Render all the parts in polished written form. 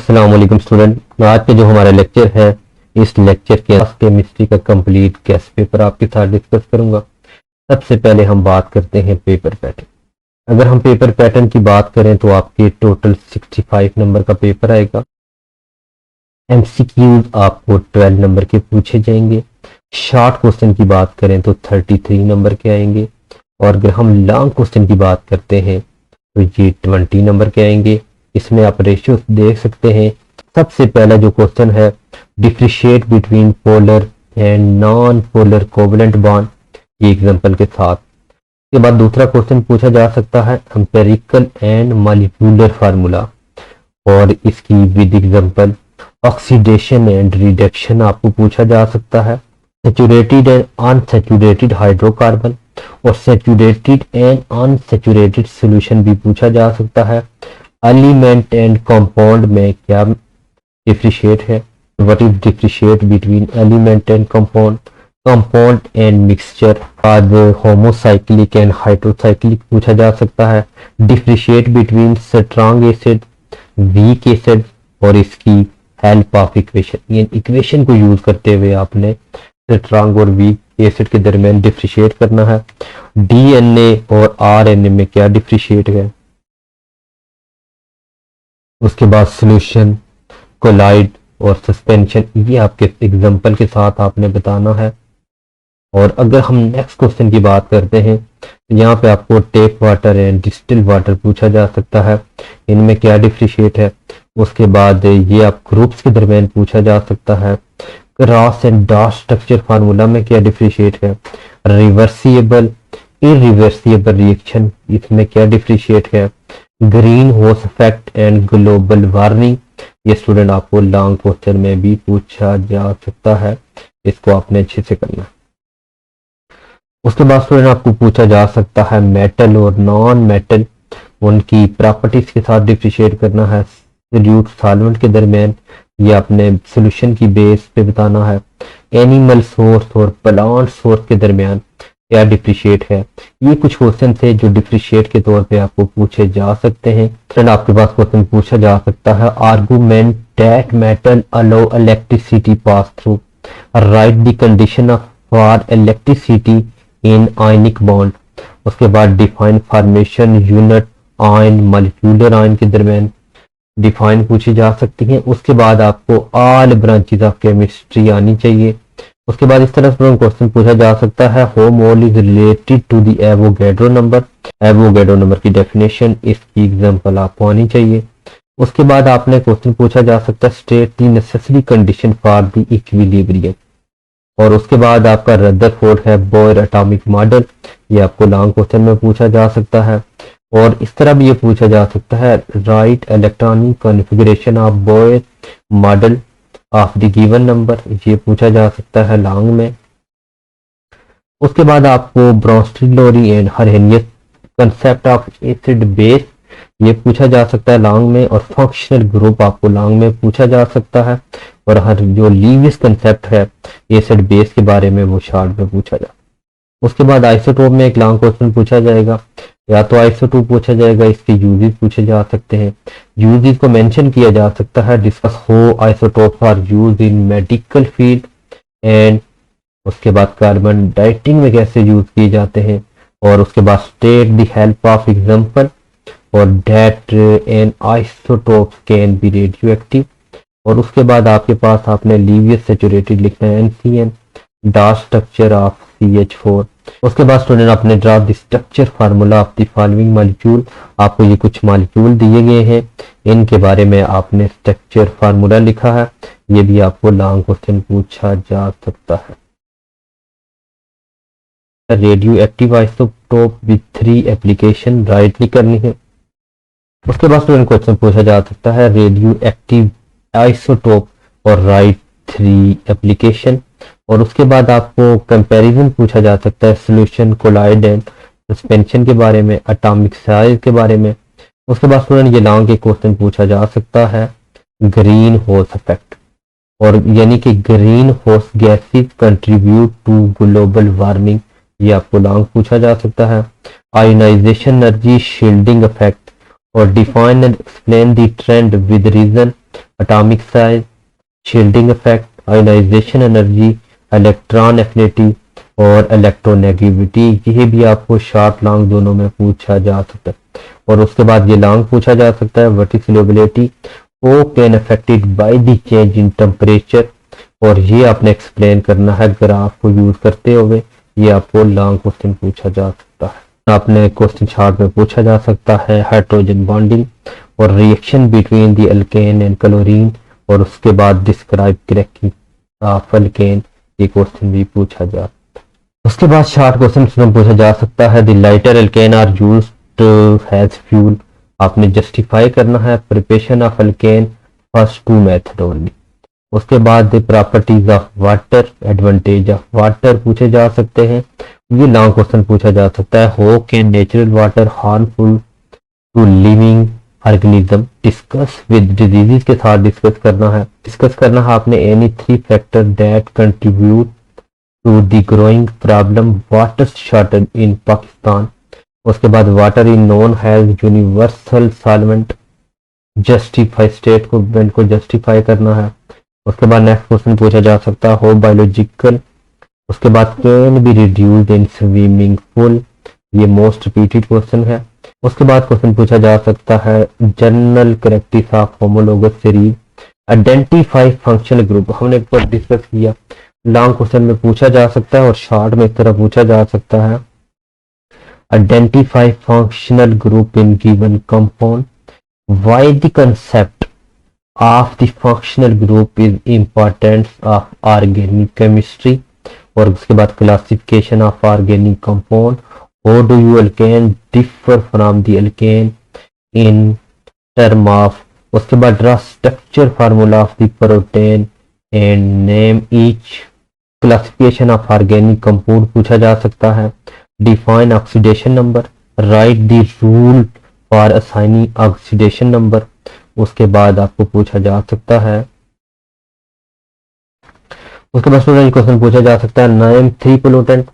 अस्सलाम वालेकुम स्टूडेंट। आज का जो हमारा लेक्चर है, इस लेक्चर के केमिस्ट्री का कंप्लीट गैस पेपर आपके साथ डिस्कस करूंगा। सबसे पहले हम बात करते हैं पेपर पैटर्न। अगर हम पेपर पैटर्न की बात करें तो आपके टोटल 65 नंबर का पेपर आएगा। एमसीक्यूज आपको 12 नंबर के पूछे जाएंगे। शॉर्ट क्वेश्चन की बात करें तो 33 नंबर के आएंगे, और अगर हम लॉन्ग क्वेश्चन की बात करते हैं तो ये 20 नंबर के आएंगे। इसमें आप रेशियो देख सकते हैं। सबसे पहला जो क्वेश्चन है, differentiate between polar and non polar covalent bond, ये एग्जांपल के साथ। के बाद दूसरा क्वेश्चन पूछा जा सकता है एम्पिरिकल एंड मॉलिक्यूलर फार्मूला, और इसकी with example. Oxidation and reduction आपको पूछा जा सकता है। सैचुरेटेड एंड अनसैचुरेटेड हाइड्रोकार्बन और सैचुरेटेड एंड अनसैचुरेटेड सॉल्यूशन भी पूछा जा सकता है। एलिमेंट एंड कंपाउंड में क्या डिफरेंशिएट है, what is differentiate between element and compound, compound and mixture. बाद होमोसाइक्लिक एंड हाइड्रोसाइक्लिक पूछा जा सकता है। Differentiate between strong acid, weak acid, और इसकी हेल्प ऑफ इक्वेशन। ये इक्वेशन को यूज करते हुए आपने स्ट्रॉन्ग और वीक एसिड के दरमियान डिफरेंशिएट करना है। डीएनए और आरएनए में क्या डिफरेंशिएट है। उसके बाद सॉल्यूशन, कोलाइड और सस्पेंशन, ये आपके एग्जांपल के साथ आपने बताना है। और अगर हम नेक्स्ट क्वेश्चन की बात करते हैं तो यहाँ पे आपको tape water and distil water पूछा जा सकता है, इनमें क्या डिफरेंशिएट है। उसके बाद ये आप ग्रुप्स के दरमियान पूछा जा सकता है। Cross and dot structure formula में क्या डिफरेंशिएट है। रिवर्सिबल इरिवर्सिबल रिएक्शन, इसमें क्या डिफरेंशिएट है। Green house effect and global warming, ये स्टूडेंट आपको लॉन्ग क्वेश्चन में भी पूछा जा सकता है, इसको आपने अच्छे से करना है। उसके बाद स्टूडेंट आपको पूछा जा सकता है मेटल और नॉन मेटल, उनकी प्रॉपर्टीज के साथ डिफरेंशिएट करना है। सॉल्यूट सॉल्वेंट के दरमियान ये आपने सॉल्यूशन की बेस पे बताना है। एनिमल सोर्स और प्लांट सोर्स के दरमियान क्या डिफरेंशिएट है। ये कुछ क्वेश्चन थे जो डिफरेंशिएट के तौर पे आपको पूछे जा सकते हैं। फ्रेंड आपके पास क्वेश्चन पूछा जा सकता है argument that metal allow electricity pass through, right the condition of for electricity in ionic bond. उसके बाद define formation unit ion molecular ion के दरमियान डिफाइन पूछी जा सकती है। उसके बाद आपको ऑल ब्रांचेज ऑफ केमिस्ट्री आनी चाहिए। उसके बाद इस तरह से क्वेश्चन पूछा जा सकता है how mole is related to the Avogadro number, Avogadro number की डेफिनेशन, इसकी एग्जांपल आपको आनी चाहिए। उसके बाद आपने क्वेश्चन पूछा जा सकता है state the necessary condition for the equilibrium, और उसके बाद आपका रदरफोर्ड है बोयर एटॉमिक मॉडल, ये आपको लॉन्ग क्वेश्चन में पूछा जा सकता है। और इस तरह भी ये पूछा जा सकता है right electronic configuration of Bohr model of the given number, ये पूछा जा सकता है लॉन्ग में। उसके बाद आपको Bronsted Lowry and Arrhenius concept of acid base, ये पूछा जा सकता है लॉन्ग में। और फंक्शनल ग्रुप आपको लॉन्ग में पूछा जा सकता है। और हर जो लीविस कंसेप्ट है एसिड बेस के बारे में वो शॉर्ट में पूछा जा। उसके बाद आइसोटोप में एक लॉन्ग क्वेश्चन पूछा जाएगा, या तो आइसोटोप पूछा जाएगा, इसके यूजेस पूछे जा सकते हैं। यूजेस को मेंशन किया जा सकता है, डिस्कस हो isotope are use in medical field and. उसके बाद कार्बन डाइटिंग में कैसे यूज किए जाते हैं। और उसके बाद state the help of example और that an isotope can be radioactive. और उसके बाद आपके पास आपने लीवियस सैचुरेटेड लिखना है NCN, dot structure of CH4। उसके बाद स्टूडेंट आपने draw the structure formula of the following molecule, आपको ये कुछ मॉलिक्यूल दिए गए हैं, इनके बारे में आपने स्ट्रक्चर फार्मूला लिखा है, ये भी आपको लॉन्ग क्वेश्चन पूछा जा सकता है। Radio active isotope with 3 application rightly करनी है। उसके बाद स्टूडेंट क्वेश्चन पूछा जा सकता है रेडियो एक्टिव आइसोटोप और राइट 3 एप्लीकेशन। और उसके बाद आपको कंपैरिजन पूछा जा सकता है सॉल्यूशन, कोलाइड एंड सस्पेंशन के बारे में, एटॉमिक साइज के बारे में। उसके बाद स्टूडेंट ये लॉन्ग के क्वेश्चन पूछा जा सकता है ग्रीन हाउस इफेक्ट, और यानी कि green house gases contribute to global warming, ये आपको लॉन्ग पूछा जा सकता है। आयोनाइजेशन एनर्जी शील्डिंग इफेक्ट, और define and explain the trend with reason, atomic size, shielding effect, ionization energy, electron affinity और इलेक्ट्रोनेगेटिविटी। ये भी आपको शॉर्ट लॉन्ग दोनों में पूछा जा सकता है। और उसके बाद ये लॉन्ग पूछा जा सकता है what is solubility, oh can affected by the change in temperature, और ये आपने एक्सप्लेन करना है ग्राफ को यूज करते हुए। ये आपको लॉन्ग क्वेश्चन पूछा जा सकता है। आपने क्वेश्चन शॉर्ट में पूछा जा सकता है हाइड्रोजन बॉन्डिंग और reaction between the alkane and chlorine, और उसके बाद डिस्क्राइब क्रैकिंग ऑफ अल्केन, ये क्वेश्चन भी पूछा जा सकता है। उसके बाद शॉर्ट क्वेश्चन पूछा जा सकता है the lighter alkane are used has fuel, आपने जस्टिफाई करना है preparation of alkane first two method only. उसके बाद the properties of water, advantage of water पूछे जा सकते हैं। ये लॉन्ग क्वेश्चन पूछा जा सकता है how can natural water harmful to living organism, discuss with disease के साथ डिस्कस करना है आपने any 3 factor that contribute to the growing problem water shortage in Pakistan. उसके बाद water is known has universal solvent, justify statement को justify करना है। उसके बाद नेक्स्ट क्वेश्चन पूछा जा सकता है हाउ बायोलॉजिकल, उसके बाद can be reduced in swimming pool, ये मोस्ट रिपीटेड क्वेश्चन है। उसके बाद क्वेश्चन पूछा जा सकता है general characteristics of homologous series, identify functional group, हमने एक बार डिस्कस किया। लॉन्ग क्वेश्चन में पूछा जा सकता है और शॉर्ट में इस तरह पूछा जा सकता है identify functional group in given compound, why the concept of the functional group is importance of organic chemistry, और उसके बाद classification of organic compound, how do you alkane differ from the alkane in term of, उसके बाद draw structure formula of the protein and name each, classification of organic compound पूछा जा सकता है, define oxidation number, write the rule for assigning oxidation number। उसके बाद आपको पूछा जा सकता है, उसके बाद स्टूडेंट क्वेश्चन पूछा जा सकता है नेम 3 पोल्यूटेंट,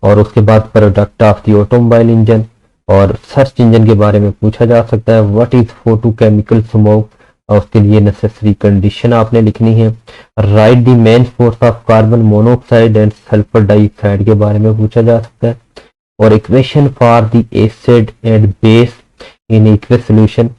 और उसके बाद product of the automobile engine, और सर्च इंजन के बारे में पूछा जा सकता है व्हाट इज फोटोकेमिकल स्मोक, और उसके लिए नेसेसरी कंडीशन आपने लिखनी है। Right the main force of carbon monoxide and sulphur dioxide के बारे में पूछा जा सकता है, और equation for the acid and base in aqueous solution,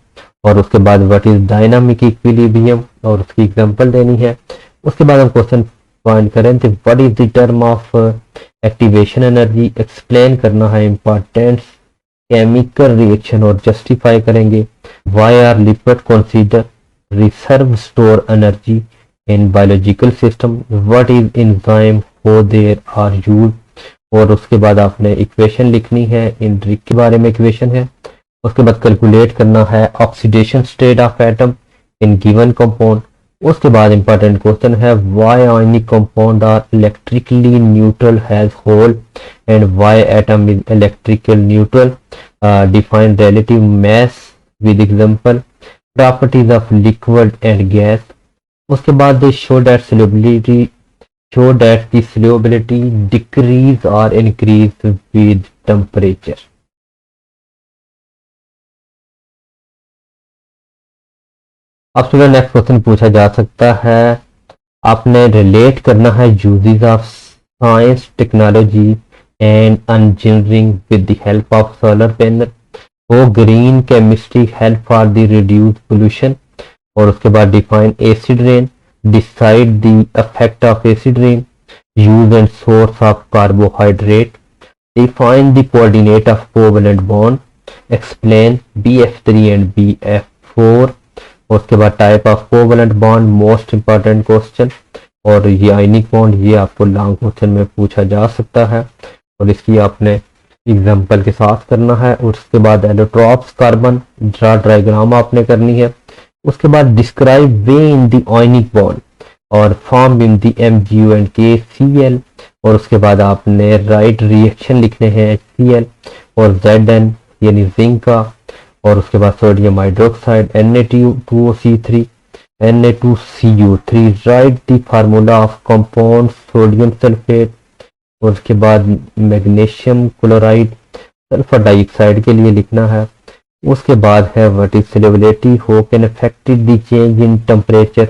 और उसके बाद व्हाट इज डायनामिक इक्विलिब्रियम, और उसकी एग्जांपल देनी है। उसके बाद हम क्वेश्चन फाइंड करें तो what is the term of activation energy, explain करना है इंपॉर्टेंट केमिकल रिएक्शन और जस्टिफाई करेंगे। Why are lipid consider reserve store energy in biological system, what is enzyme how there are used, और उसके बाद आपने इक्वेशन लिखनी है, इंट्रिक के बारे में इक्वेशन है। उसके बाद कैलकुलेट करना है oxidation state of atom in given compound. उसके बाद इंपॉर्टेंट क्वेश्चन है why ionic compound are electrically neutral has whole and why atom is electrical neutral, define relative mass with example, properties of liquid and gas. उसके बाद show that the solubility decrease or increase with temperature। अब student next question पूछा जा सकता है, आपने relate करना है uses of science technology and engineering with the help of solar panel, वो green chemistry help for the reduce pollution, और उसके बाद define acid rain, decide the effect of acid rain, use and source of carbohydrate, define the coordinate of covalent bond, explain BF3 and BF4। उसके बाद type of covalent bond, most important question, और ये ionic bond, ये आपको long question में पूछा जा सकता है और इसकी आपने एग्जांपल के साथ करना है। और उसके बाद एलोट्रॉप्स कार्बन ड्रा डायग्राम आपने करनी है। उसके बाद describe way in the ionic bond और form in the MgO and KCl, और उसके बाद आपने राइट रिएक्शन लिखने हैं HCl और Zn यानी जिंक का, और उसके बाद sodium hydroxide Na2CO3 Na2CO3, right the formula of compound sodium sulphate, और उसके बाद मैग्नीशियम क्लोराइड सल्फर डाइऑक्साइड के लिए लिखना है। उसके बाद है what is solubility, how can affected the change in temperature,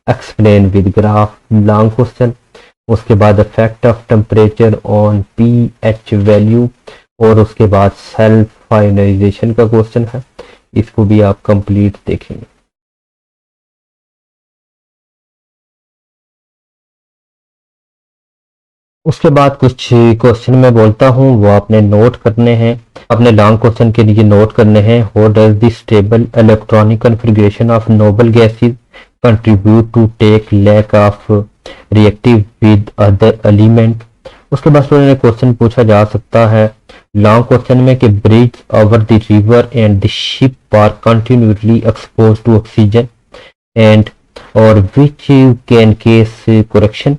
explain with graph, long question. उसके बाद effect of temperature on pH value, और उसके बाद सेल्फ आयोनाइजेशन का क्वेश्चन है, इसको भी आप कंप्लीट देखेंगे। उसके बाद कुछ क्वेश्चन मैं बोलता हूँ वो आपने नोट करने हैं, अपने लॉन्ग क्वेश्चन के लिए नोट करने हैं। How does the stable electronic configuration of noble gases contribute to take lack of reactive with other element. उसके बाद स्टूडेंट ने क्वेश्चन पूछा जा सकता है लॉन्ग क्वेश्चन में कि bridge over the river and the ship are continuously expose to oxygen and और विच कैन केस करेक्शन,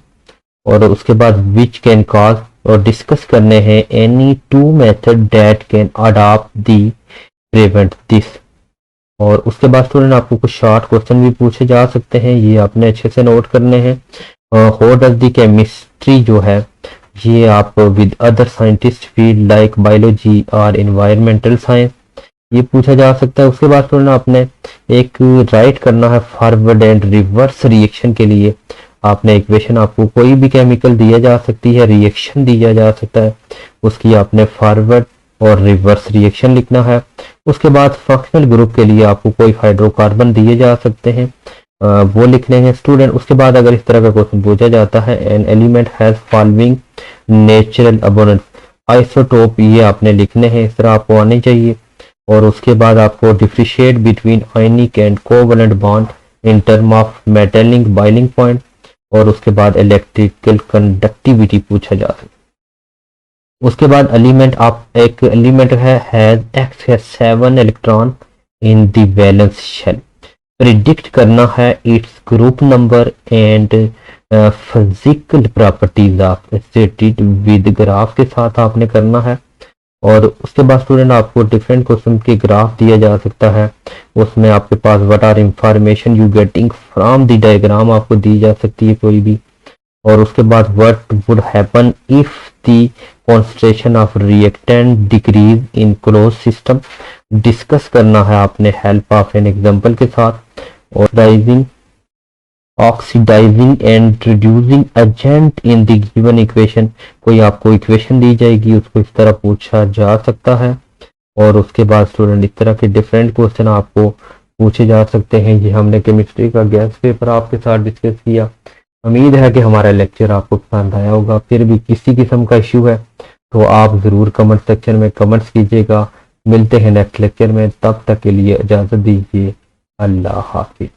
और उसके बाद विच कैन कॉज, और डिस्कस करने हैं any two method that can adopt the prevent this. और उसके बाद स्टूडेंट आपको कुछ शॉर्ट क्वेश्चन भी पूछे जा सकते हैं, ये आपने अच्छे से नोट करने हैं। हाउ डज द केमिस्ट्री जो है ये आप with other scientist field like biology और एनवायरमेंटल साइंस, ये पूछा जा सकता है। उसके बाद स्टूडेंट आपने एक राइट करना है फॉरवर्ड एंड रिवर्स रिएक्शन के लिए, आपने इक्वेशन, आपको कोई भी केमिकल दिया जा सकती है, रिएक्शन दिया जा सकता है, उसकी आपने फॉरवर्ड और रिवर्स रिएक्शन लिखना है। उसके बाद फंक्शनल ग्रुप के लिए आपको कोई हाइड्रोकार्बन दिए जा सकते हैं, वो लिखने हैं स्टूडेंट। उसके बाद अगर इस तरह का क्वेश्चन पूछा जाता है an element has following natural abundance isotope, ये आपने लिखने हैं, इस तरह आपको आने चाहिए। और उसके बाद आपको differentiate between ionic and covalent bond in term of metalling boiling point, और उसके बाद इलेक्ट्रिकल कंडक्टिविटी पूछा जा सकता है। उसके बाद एलिमेंट, आप एक एलिमेंट है has X has 7 electron in the valence shell, predict करना है its group number and physical properties of stated with graph के साथ आपने करना है। और उसके बाद स्टूडेंट आपको डिफरेंट क्वेश्चन के ग्राफ दिया जा सकता है, उसमें आपके पास what are information you getting from the diagram आपको दी जा सकती है कोई भी। और उसके बाद what would happen if the concentration of reactant decrease in close system, discuss करना है आपने हेल्प ऑफ एन एग्जांपल के साथ। और rising oxidizing and reducing agent in the given equation, कोई आपको इक्वेशन दी जाएगी उसको इस तरह पूछा जा सकता है। और उसके बाद स्टूडेंट इस तरह के डिफरेंट क्वेश्चन आपको पूछे जा सकते हैं। ये हमने केमिस्ट्री का गैस पेपर आपके साथ डिस्कस किया। उम्मीद है कि हमारा लेक्चर आपको पसंद आया होगा। फिर भी किसी किस्म का इश्यू है तो आप ज़रूर कमेंट सेक्शन में कमेंट्स कीजिएगा। मिलते हैं नेक्स्ट लेक्चर में, तब तक के लिए इजाज़त दीजिए। अल्लाह हाफिज।